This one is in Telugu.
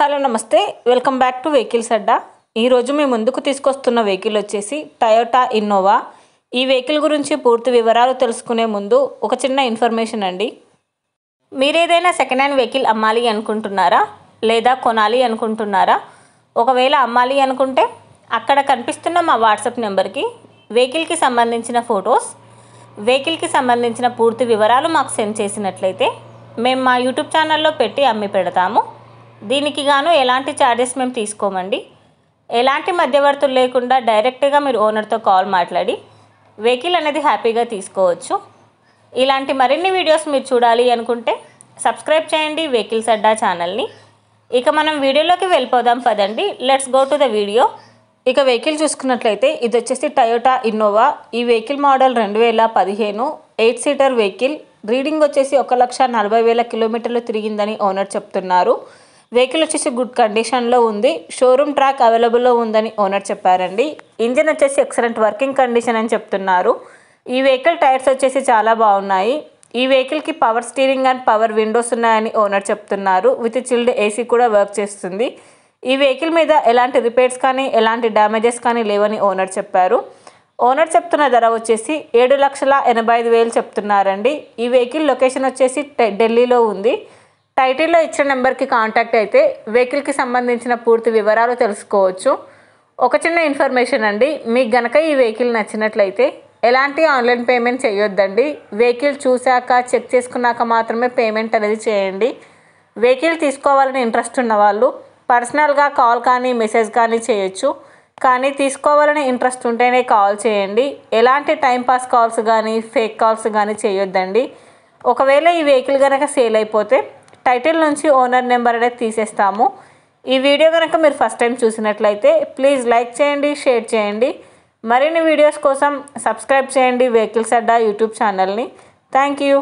హలో నమస్తే వెల్కమ్ బ్యాక్ టు వెహికల్స్ అడ్డా। ఈరోజు మీ ముందుకు తీసుకొస్తున్న వెహికల్ వచ్చేసి టయోటా ఇన్నోవా। ఈ వెహికల్ గురించి పూర్తి వివరాలు తెలుసుకునే ముందు ఒక చిన్న ఇన్ఫర్మేషన్ అండి। మీరు ఏదైనా సెకండ్ హ్యాండ్ వెహికల్ అమ్మాలి అనుకుంటున్నారా లేదా కొనాలి అనుకుంటున్నారా? ఒకవేళ అమ్మాలి అనుకుంటే అక్కడ కనిపిస్తున్న మా వాట్సాప్ నెంబర్కి వెహికల్కి సంబంధించిన ఫొటోస్, వెహికల్కి సంబంధించిన పూర్తి వివరాలు మాకు సెండ్ చేసినట్లయితే మేము మా యూట్యూబ్ ఛానల్లో పెట్టి అమ్మి పెడతాము। దీనికి గాను ఎలాంటి ఛార్జెస్ మేము తీసుకోమండి। ఎలాంటి మధ్యవర్తులు లేకుండా డైరెక్ట్గా మీరు ఓనర్తో కాల్ మాట్లాడి వెహికల్ అనేది హ్యాపీగా తీసుకోవచ్చు। ఇలాంటి మరిన్ని వీడియోస్ మీరు చూడాలి అనుకుంటే సబ్స్క్రైబ్ చేయండి వెహికల్స్ అడ్డా ఛానల్ని। ఇక మనం వీడియోలోకి వెళ్ళిపోదాం పదండి, let's go to the video. ఇక వెహికల్ చూసుకున్నట్లయితే ఇది వచ్చేసి టయోటా ఇన్నోవా। ఈ vehicle model 2015 8 seater vehicle. Reading వచ్చేసి 1,40,000 కిలోమీటర్లు తిరిగిందని ఓనర్ చెప్తున్నారు। వెహికల్ వచ్చేసి గుడ్ కండిషన్లో ఉంది, షోరూమ్ ట్రాక్ అవైలబుల్లో ఉందని ఓనర్ చెప్పారండి। ఇంజిన్ వచ్చేసి ఎక్సలెంట్ వర్కింగ్ కండిషన్ అని చెప్తున్నారు। ఈ వెహికల్ టైర్స్ వచ్చేసి చాలా బాగున్నాయి। ఈ వెహికల్కి power steering and power Windows ఉన్నాయని ఓనర్ చెప్తున్నారు। విత్ చిల్డ్ ఏసీ కూడా వర్క్ చేస్తుంది। ఈ వెహికల్ మీద ఎలాంటి రిపేర్స్ కానీ ఎలాంటి డ్యామేజెస్ కానీ లేవని ఓనర్ చెప్పారు। ఓనర్ చెప్తున్న ధర వచ్చేసి 7,85,000 చెప్తున్నారండి। ఈ వెహికల్ లొకేషన్ వచ్చేసి ఢిల్లీలో ఉంది। టైటిల్లో ఇచ్చిన నెంబర్కి కాంటాక్ట్ అయితే వెహికల్కి సంబంధించిన పూర్తి వివరాలు తెలుసుకోవచ్చు। ఒక చిన్న ఇన్ఫర్మేషన్ అండి, మీకు గనక ఈ వెహికల్ నచ్చినట్లయితే ఎలాంటి ఆన్లైన్ పేమెంట్ చేయొద్దండి। వెహికల్ చూశాక చెక్ చేసుకున్నాక మాత్రమే పేమెంట్ అనేది చేయండి। వెహికల్ తీసుకోవాలని ఇంట్రెస్ట్ ఉన్న వాళ్ళు పర్సనల్గా కాల్ కానీ మెసేజ్ కానీ చేయొచ్చు, కానీ తీసుకోవాలని ఇంట్రెస్ట్ ఉంటేనే కాల్ చేయండి। ఎలాంటి టైంపాస్ కాల్స్ కానీ ఫేక్ కాల్స్ కానీ చేయొద్దండి। ఒకవేళ ఈ వెహికల్ కనుక సేల్ అయిపోతే టైటిల్ నుంచి ఓనర్ నెంబర్ అనేది తీసేస్తాము। ఈ వీడియో కనుక మీరు ఫస్ట్ టైం చూసినట్లయితే ప్లీజ్ లైక్ చేయండి, షేర్ చేయండి। మరిన్ని వీడియోస్ కోసం సబ్స్క్రైబ్ చేయండి వెహికల్స్ అడ్డా యూట్యూబ్ ఛానల్ని। Thank you.